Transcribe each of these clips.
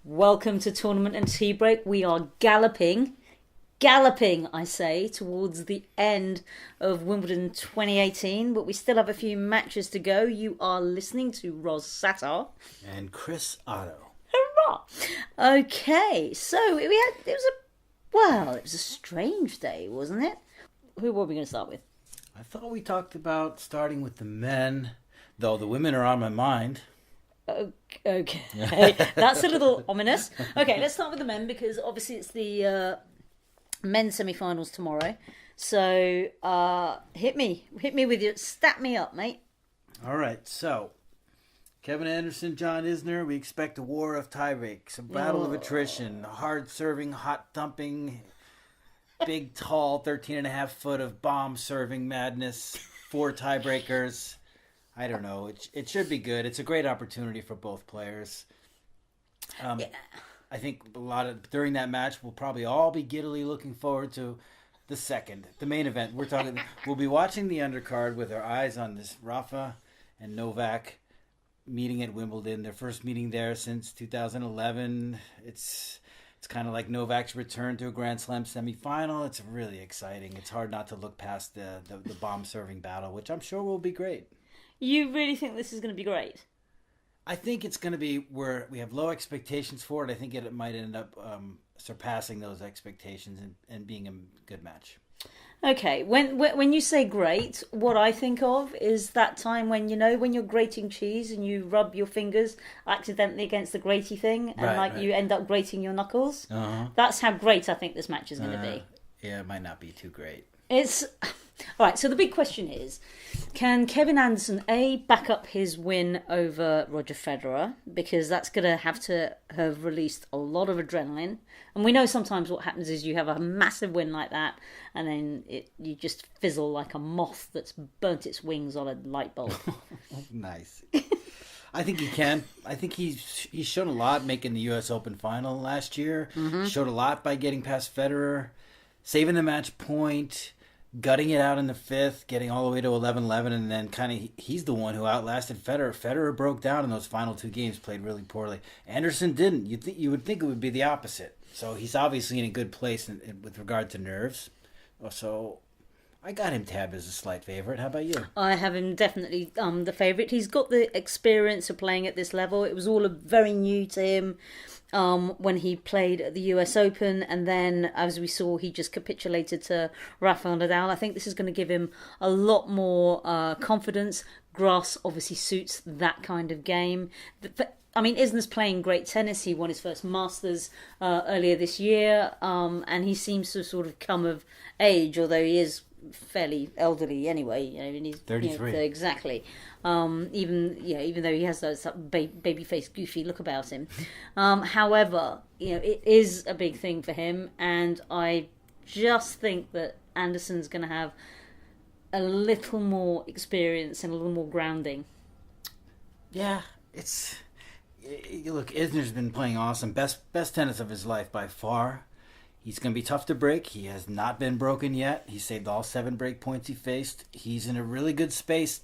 Welcome to Tournament and TeaBreak. We are galloping, I say, towards the end of Wimbledon 2018, but we still have a few matches to go. You are listening to Ros Satar and Chris Oddo. Hurrah! Okay, so it was a strange day, wasn't it? Who were we going to start with? I thought we talked about starting with the men, though the women are on my mind. Okay, that's a little ominous. Okay, let's start with the men because obviously it's the men's semi-finals tomorrow. So hit me with your stat me up, mate. All right, so Kevin Anderson, John Isner. We expect a war of tiebreaks, a battle of attrition, hard serving, hot thumping, big tall 13.5 foot of bomb serving madness, 4 tiebreakers. I don't know. It should be good. It's a great opportunity for both players. I think during that match, we'll probably all be giddily looking forward to the main event. We'll be watching the undercard with our eyes on this Rafa and Novak meeting at Wimbledon. Their first meeting there since 2011. It's kind of like Novak's return to a Grand Slam semifinal. It's really exciting. It's hard not to look past the bomb serving battle, which I'm sure will be great. You really think this is going to be great? I think it's going to be where we have low expectations for it. I think it might end up surpassing those expectations and being a good match. Okay, when you say great, what I think of is that time when you're grating cheese and you rub your fingers accidentally against the graty thing and you end up grating your knuckles. Uh-huh. That's how great I think this match is going to be. Yeah, it might not be too great. It's all right. So the big question is, can Kevin Anderson back up his win over Roger Federer, because that's going to have released a lot of adrenaline, and we know sometimes what happens is you have a massive win like that, and then you just fizzle like a moth that's burnt its wings on a light bulb. Nice. I think he can. I think he's shown a lot making the U.S. Open final last year. Mm-hmm. Showed a lot by getting past Federer, saving the match point, gutting it out in the 5th, getting all the way to 11-11, and then he's the one who outlasted Federer. Federer broke down in those final 2 games, played really poorly. Anderson didn't. You would think it would be the opposite. So he's obviously in a good place with regard to nerves. So I got him tabbed as a slight favorite. How about you? I have him definitely the favorite. He's got the experience of playing at this level. It was all very new to him when he played at the US Open, and then as we saw, he just capitulated to Rafael Nadal. I think this is going to give him a lot more confidence. Grass obviously suits that kind of game. Isner's playing great tennis. He won his first Masters earlier this year, and he seems to sort of come of age, although he is fairly elderly anyway. And he's 33. Exactly. Even though he has that baby-faced, goofy look about him. However, it is a big thing for him, and I just think that Anderson's going to have a little more experience and a little more grounding. Yeah, look, Isner's been playing awesome. Best tennis of his life by far. He's going to be tough to break. He has not been broken yet. He saved all 7 break points he faced. He's in a really good space,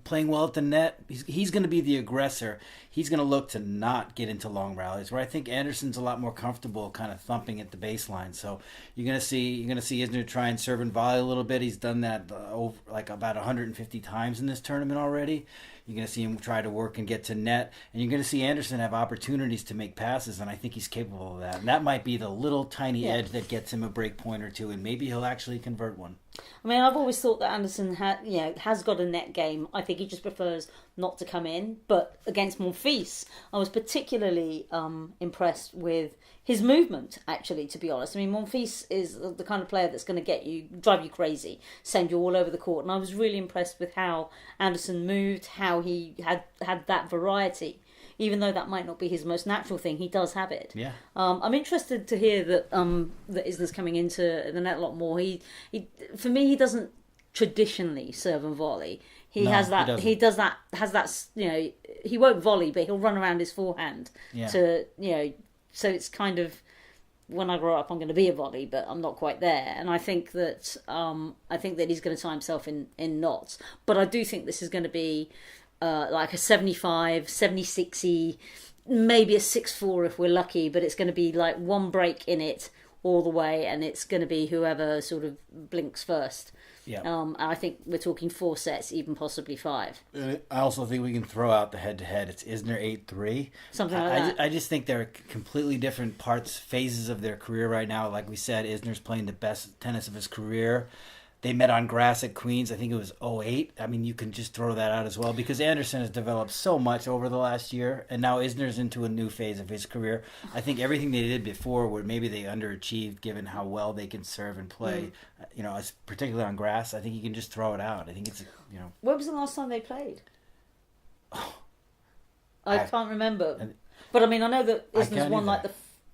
playing well at the net. He's going to be the aggressor. He's going to look to not get into long rallies, where I think Anderson's a lot more comfortable kind of thumping at the baseline. So you're going to see Isner try and serve and volley a little bit. He's done that about 150 times in this tournament already. You're going to see him try to work and get to net. And you're going to see Anderson have opportunities to make passes, and I think he's capable of that. And that might be the little tiny edge that gets him a break point or two, and maybe he'll actually convert one. I've always thought that Anderson has got a net game. I think he just prefers not to come in. But against Monfils, I was particularly impressed with his movement, actually, to be honest. Monfils is the kind of player that's going to drive you crazy, send you all over the court. And I was really impressed with how Anderson moved, how he had that variety. Even though that might not be his most natural thing, he does have it. Yeah. I'm interested to hear that Isner's coming into the net a lot more. For me, he doesn't traditionally serve and volley. He has that. He does that. Has that. He won't volley, but he'll run around his forehand to. So it's kind of, when I grow up, I'm going to be a volley, but I'm not quite there. And I think that he's going to tie himself in knots. But I do think this is going to be like a 75, 76-y maybe a 6-4 if we're lucky, but it's going to be like one break in it all the way, and it's going to be whoever sort of blinks first. Yeah. I think we're talking 4 sets, even possibly 5. I also think we can throw out the head-to-head. It's Isner 8-3. Something like that. I just think they're completely different phases of their career right now. Like we said, Isner's playing the best tennis of his career. They met on grass at Queens. I think it was 2008. I mean, you can just throw that out as well because Anderson has developed so much over the last year, and now Isner's into a new phase of his career. I think everything they did before, where maybe they underachieved given how well they can serve and play, particularly on grass, I think you can just throw it out. I think it's. When was the last time they played? I can't remember. But I mean, I know that Isner's won like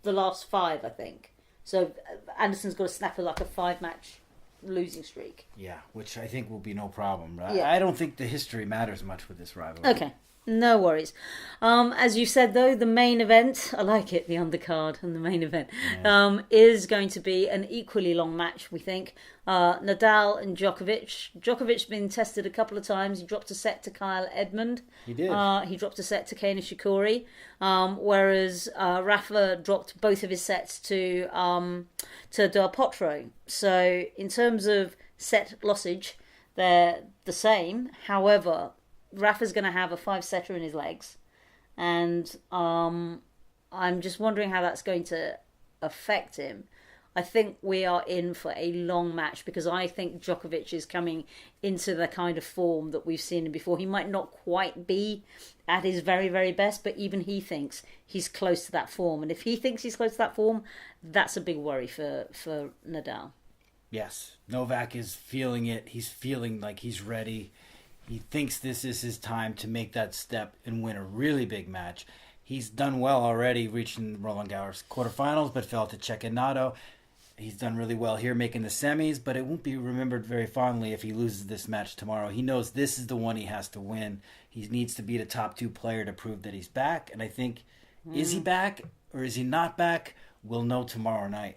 the last 5, I think. So Anderson's got to snap like a 5-match losing streak. Yeah, which I think will be no problem. Right? Yeah. I don't think the history matters much with this rivalry. Okay, no worries. As you said, though, the main event, I like it, the undercard and the main event, is going to be an equally long match, we think. Nadal and Djokovic. Djokovic's been tested a couple of times. He dropped a set to Kyle Edmund. He did. He dropped a set to Kei Nishikori, whereas Rafa dropped both of his sets to Del Potro. So in terms of set lossage, they're the same. However, Rafa's going to have a 5-setter in his legs, and I'm just wondering how that's going to affect him. I think we are in for a long match because I think Djokovic is coming into the kind of form that we've seen him before. He might not quite be at his very, very best, but even he thinks he's close to that form. And if he thinks he's close to that form, that's a big worry for Nadal. Yes, Novak is feeling it. He's feeling like he's ready. He thinks this is his time to make that step and win a really big match. He's done well already, reaching Roland Garros quarterfinals, but fell to Cecchinato. He's done really well here making the semis, but it won't be remembered very fondly if he loses this match tomorrow. He knows this is the one he has to win. He needs to beat a top 2 player to prove that he's back. And I think, is he back or is he not back? We'll know tomorrow night.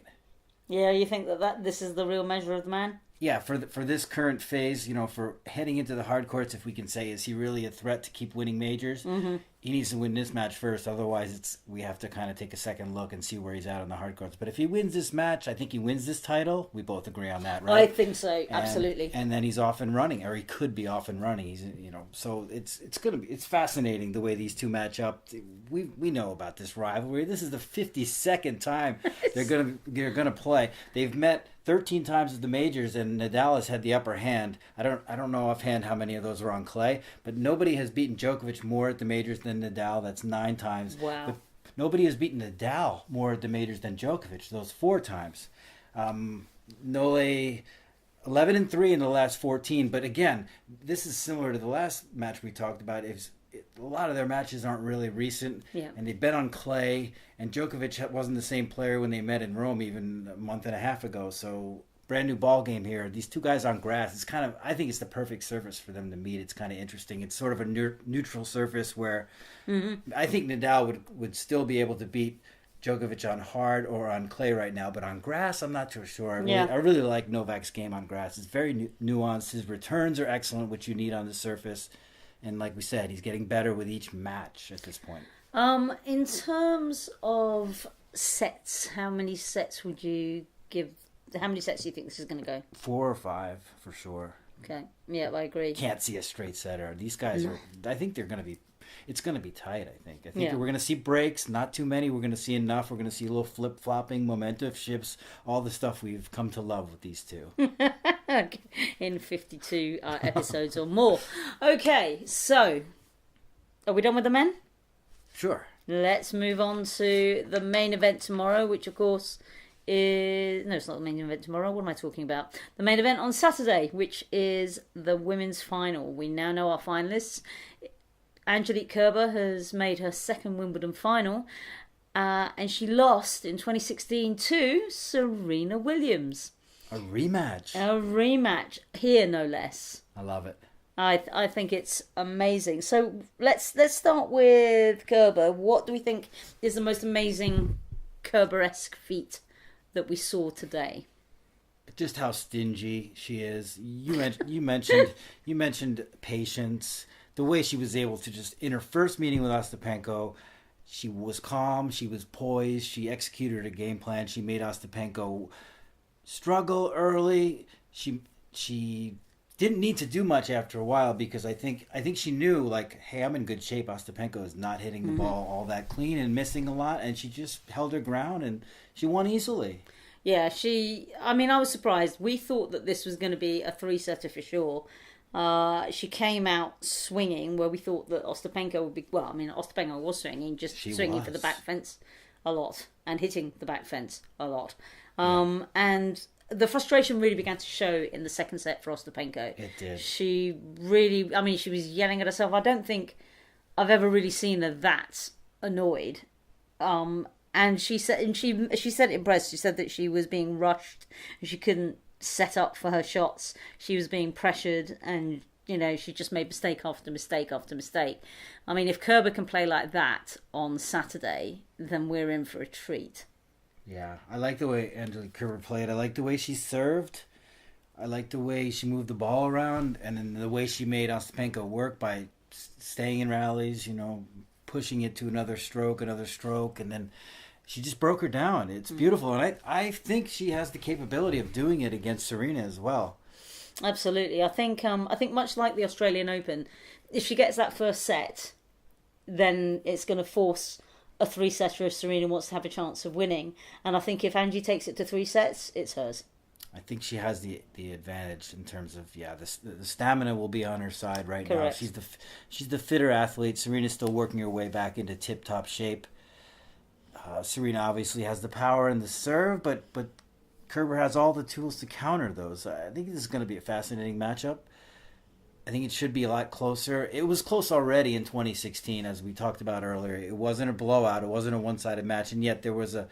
Yeah, you think that this is the real measure of the man? Yeah, for this current phase, for heading into the hard courts, if we can say, is he really a threat to keep winning majors? Mm-hmm. He needs to win this match first. Otherwise, we have to kind of take a second look and see where he's at on the hard courts. But if he wins this match, I think he wins this title. We both agree on that, right? I think so, absolutely. And then he's off and running, or he could be off and running. He's so it's fascinating the way these two match up. We know about this rivalry. This is the 52nd time they're gonna play. They've met 13 times at the majors, and Nadal has had the upper hand. I don't know offhand how many of those were on clay, but nobody has beaten Djokovic more at the majors than Nadal. That's 9 times. Wow. But nobody has beaten Nadal more at the majors than Djokovic. Those 4 times. Nole 11-3 in the last 14. But again, this is similar to the last match we talked about. A lot of their matches aren't really recent, and they bet on clay. And Djokovic wasn't the same player when they met in Rome even a month and a half ago. So brand new ball game here. These two guys on grass. It's kind of, I think it's the perfect surface for them to meet. It's kind of interesting. It's sort of a neutral surface where I think Nadal would still be able to beat Djokovic on hard or on clay right now, but on grass, I'm not too sure. I really like Novak's game on grass. It's very nuanced. His returns are excellent, which you need on the surface. And like we said, he's getting better with each match at this point. In terms of sets, how many sets would you give? How many sets do you think this is going to go? 4 or 5 for sure. Okay. Yeah, I agree. Can't see a straight setter. These guys are. I think they're going to be. It's going to be tight. I think we're going to see breaks. Not too many. We're going to see enough. We're going to see a little flip flopping, momentum shifts, all the stuff we've come to love with these two. In 52 episodes or more. Okay, so are we done with the men? Sure. Let's move on to the main event tomorrow, which of course is... No, it's not the main event tomorrow. What am I talking about? The main event on Saturday, which is the women's final. We now know our finalists. Angelique Kerber has made her second Wimbledon final, and she lost in 2016 to Serena Williams. A rematch. A rematch here, no less. I love it. I think it's amazing. So let's start with Kerber. What do we think is the most amazing Kerber-esque feat that we saw today? Just how stingy she is. You mentioned patience. The way she was able to just in her first meeting with Ostapenko She was calm. She was poised. She executed a game plan. She made Ostapenko struggle early. She didn't need to do much after a while because I think she knew, like, hey, I'm in good shape. Ostapenko is not hitting the ball all that clean and missing a lot, and she just held her ground and she won easily. Yeah, I was surprised. We thought that this was going to be a three-setter for sure. She came out swinging where we thought that Ostapenko would be... Well, I mean, Ostapenko was swinging, swinging for the back fence a lot and hitting the back fence a lot. And the frustration really began to show in the second set for Ostapenko. It did. She really... I mean, she was yelling at herself. I don't think I've ever really seen her that annoyed. And she said it in press. She said that she was being rushed and she couldn't set up for her shots. She was being pressured, and she just made mistake after mistake after mistake. I mean, if Kerber can play like that on Saturday, then we're in for a treat. Yeah, I like the way Angelique Kerber played. I like the way she served. I like the way she moved the ball around, and then the way she made Ostapenko work by staying in rallies. Pushing it to another stroke, and then she just broke her down. It's beautiful, and I think she has the capability of doing it against Serena as well. Absolutely. I think much like the Australian Open, if she gets that first set, then it's going to force a three-setter if Serena wants to have a chance of winning. And I think if Angie takes it to 3 sets, it's hers. I think she has the advantage in terms of the stamina will be on her side right Correct. now. She's the fitter athlete. Serena's still working her way back into tip-top shape. Serena obviously has the power and the serve, but Kerber has all the tools to counter those. I think this is going to be a fascinating matchup. I think it should be a lot closer. It was close already in 2016, as we talked about earlier. It wasn't a blowout. It wasn't a one-sided match, and yet there was a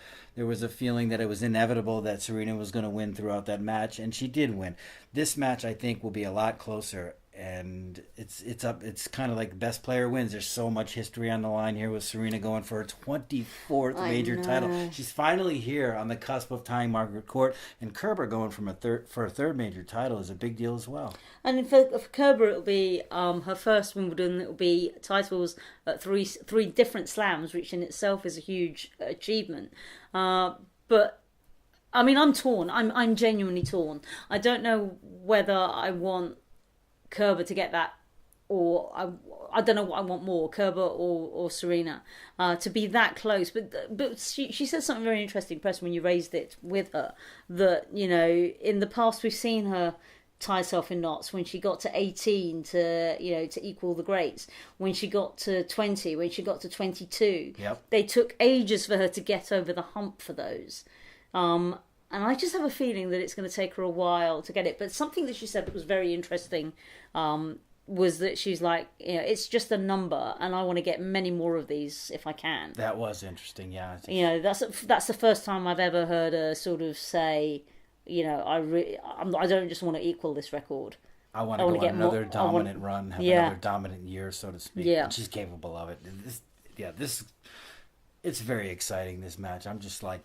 feeling that it was inevitable that Serena was going to win throughout that match, and she did win. This match, I think, will be a lot closer, and it's up. It's kind of like best player wins. There's so much history on the line here with Serena going for her 24th major title. She's finally here on the cusp of tying Margaret Court, and Kerber going for a third major title is a big deal as well. And for Kerber, it'll be her first Wimbledon. It'll be titles at three different slams, which in itself is a huge achievement. But I mean, I'm torn. I'm genuinely torn. I don't know whether I want Kerber to get that, or I don't know what I want more, Kerber or Serena, to be that close. But she said something very interesting, press, when you raised it with her, that in the past we've seen her tie herself in knots when she got to 18 to equal the greats, when she got to 20, when she got to 22. Yep. They took ages for her to get over the hump for those. And I just have a feeling that it's going to take her a while to get it. But something that she said that was very interesting was that she's like, it's just a number, and I want to get many more of these if I can. That was interesting, yeah. That's the first time I've ever heard her sort of say, I don't just want to equal this record. I want to go on another dominant run, have another dominant year, so to speak. Yeah. And she's capable of it. It's very exciting, this match. I'm just like...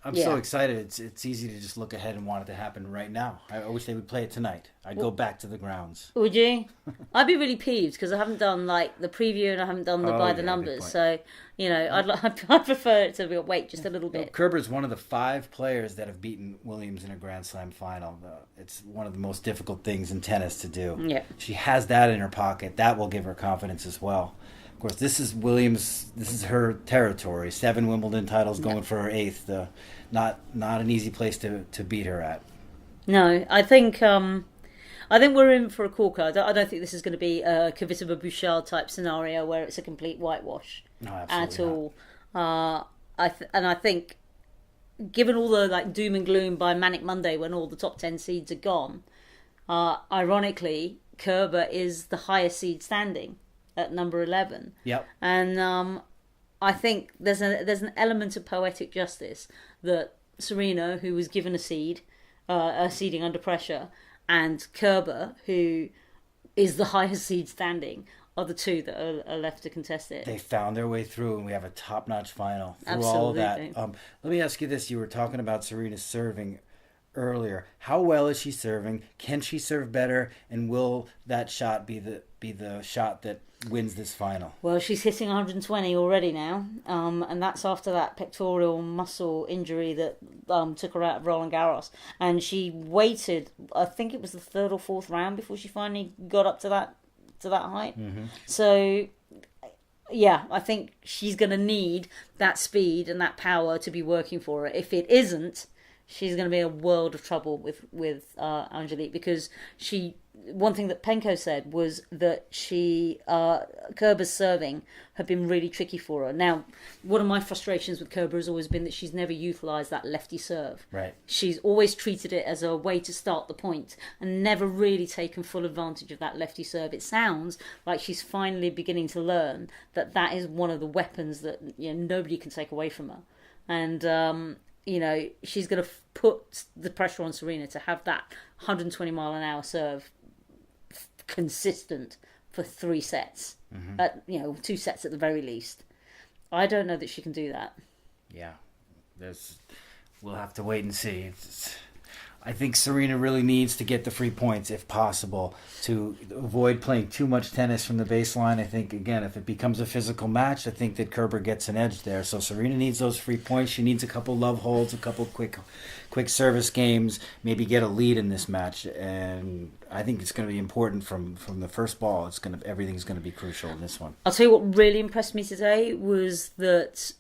I'm so excited. It's easy to just look ahead and want it to happen right now. I wish they would play it tonight. I'd go back to the grounds. Would you? I'd be really peeved because I haven't done like the preview and I haven't done the by the numbers. So I'd prefer it to wait just a little bit. Kerber's one of the 5 players that have beaten Williams in a Grand Slam final. It's one of the most difficult things in tennis to do. Yeah, she has that in her pocket. That will give her confidence as well. Of course, this is Williams. This is her territory. 7 Wimbledon titles, going for her 8th. Not an easy place to beat her at. No, I think we're in for a corker. I don't think this is going to be a Kvitova Bouchard type scenario where it's a complete whitewash at all. I think, given all the doom and gloom by Manic Monday when all the top 10 seeds are gone, ironically, Kerber is the highest seed standing at number 11. Yep. And I think there's an element of poetic justice that Serena, who was given a seeding under pressure, and Kerber, who is the highest seed standing, are the two that are left to contest it. They found their way through, and we have a top-notch final through Absolutely. all of that. Let me ask you this. You were talking about Serena serving earlier. How well is she serving? Can she serve better? And will that shot be the shot that wins this final? Well, she's hitting 120 already now, and that's after that pectoral muscle injury that took her out of Roland Garros. And she waited, I think it was the third or fourth round before she finally got up to that height. Mm-hmm. So, yeah, I think she's going to need that speed and that power to be working for her. If it isn't, she's going to be in a world of trouble with Angelique, because one thing that Penko said was that Kerber's serving had been really tricky for her. Now, one of my frustrations with Kerber has always been that she's never utilised that lefty serve. Right. She's always treated it as a way to start the point and never really taken full advantage of that lefty serve. It sounds like she's finally beginning to learn that is one of the weapons that nobody can take away from her. And she's going to put the pressure on Serena to have that 120 mile an hour serve consistent for 3 sets. Mm-hmm. 2 sets at the very least. I don't know that she can do that. Yeah, we'll have to wait and see. I think Serena really needs to get the free points if possible to avoid playing too much tennis from the baseline. I think, again, if it becomes a physical match, I think that Kerber gets an edge there. So Serena needs those free points. She needs a couple love holds, a couple quick service games, maybe get a lead in this match. And I think it's going to be important from the first ball. Everything's going to be crucial in this one. I'll tell you what really impressed me today was that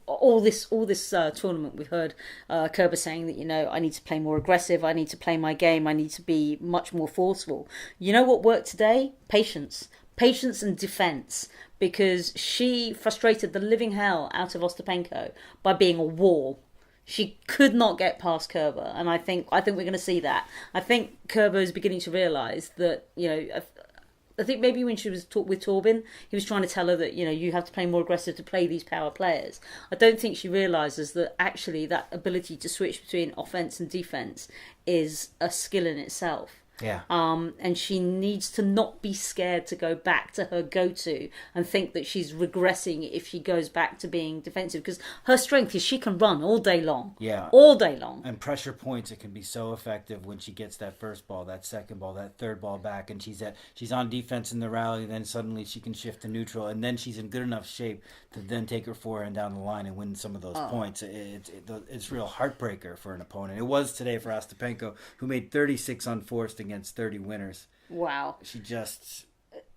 all this tournament we've heard Kerber saying that I need to play more aggressive, I need to play my game, I need to be much more forceful. You know what worked today? Patience and defence, because she frustrated the living hell out of Ostapenko by being a wall. She could not get past Kerber, and I think we're going to see that. I think Kerber is beginning to realise that, I think maybe when she was with Torben, he was trying to tell her that, you have to play more aggressive to play these power players. I don't think she realises that actually that ability to switch between offence and defence is a skill in itself. Yeah. And she needs to not be scared to go back to her go-to and think that she's regressing if she goes back to being defensive, because her strength is she can run all day long. Yeah. All day long. And pressure points, it can be so effective when she gets that first ball, that second ball, that third ball back, and she's on defense in the rally, then suddenly she can shift to neutral, and then she's in good enough shape to then take her forehand down the line and win some of those points. It's real heartbreaker for an opponent. It was today for Ostapenko, who made 36 unforced against 30 winners. Wow. She just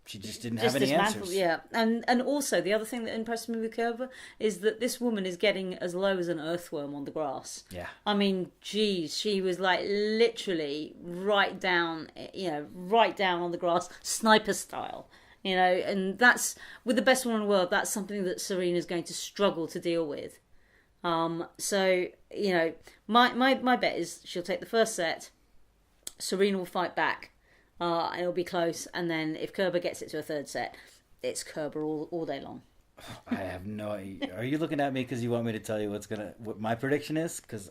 didn't have any answers. Yeah. And also the other thing that impressed me with Kerber is that this woman is getting as low as an earthworm on the grass. Yeah. I mean, geez, she was like literally right down on the grass, sniper style. And that's, with the best woman in the world, that's something that Serena's going to struggle to deal with. So, my bet is she'll take the first set, Serena will fight back, and it'll be close, and then if Kerber gets it to a third set, it's Kerber all day long. I have no idea. Are you looking at me because you want me to tell you what my prediction is? Because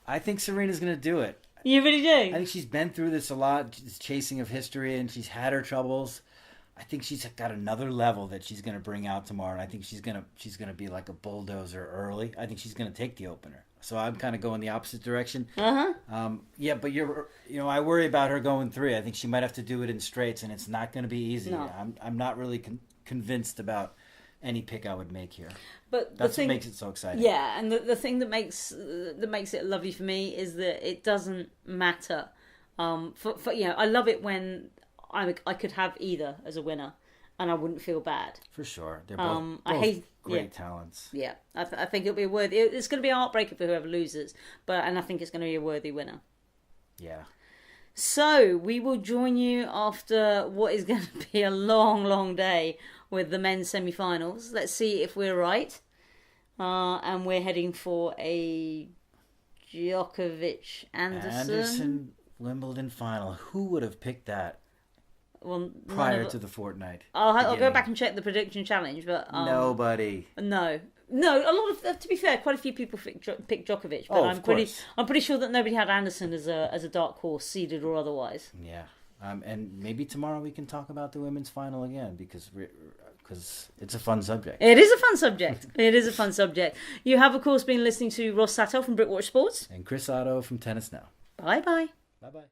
I think Serena's going to do it. You really do? I think she's been through this a lot, this chasing of history, and she's had her troubles. I think she's got another level that she's going to bring out tomorrow, and I think she's going to be like a bulldozer early. I think she's going to take the opener. So I'm kind of going the opposite direction. Yeah, but I worry about her going 3. I think she might have to do it in straights, and it's not going to be easy. No. I'm not really convinced about any pick I would make here. But that's what makes it so exciting. Yeah, and the thing that makes it lovely for me is that it doesn't matter. I love it when I could have either as a winner, and I wouldn't feel bad. For sure, they're both great talents. Yeah, I think it'll be worthy. It's going to be a heartbreaker for whoever loses, and I think it's going to be a worthy winner. Yeah. So we will join you after what is going to be a long, long day with the men's semi-finals. Let's see if we're right, and we're heading for a Djokovic Anderson Wimbledon final. Who would have picked that? Well, prior to the fortnight. I'll go back and check the prediction challenge, but nobody. No. A lot of, to be fair, quite a few people picked Djokovic, but I'm pretty sure that nobody had Anderson as a dark horse, seeded or otherwise. Yeah, and maybe tomorrow we can talk about the women's final again because it's a fun subject. It is a fun subject. You have, of course, been listening to Ros Satar from Britwatch Sports and Chris Oddo from Tennis Now. Bye bye. Bye bye.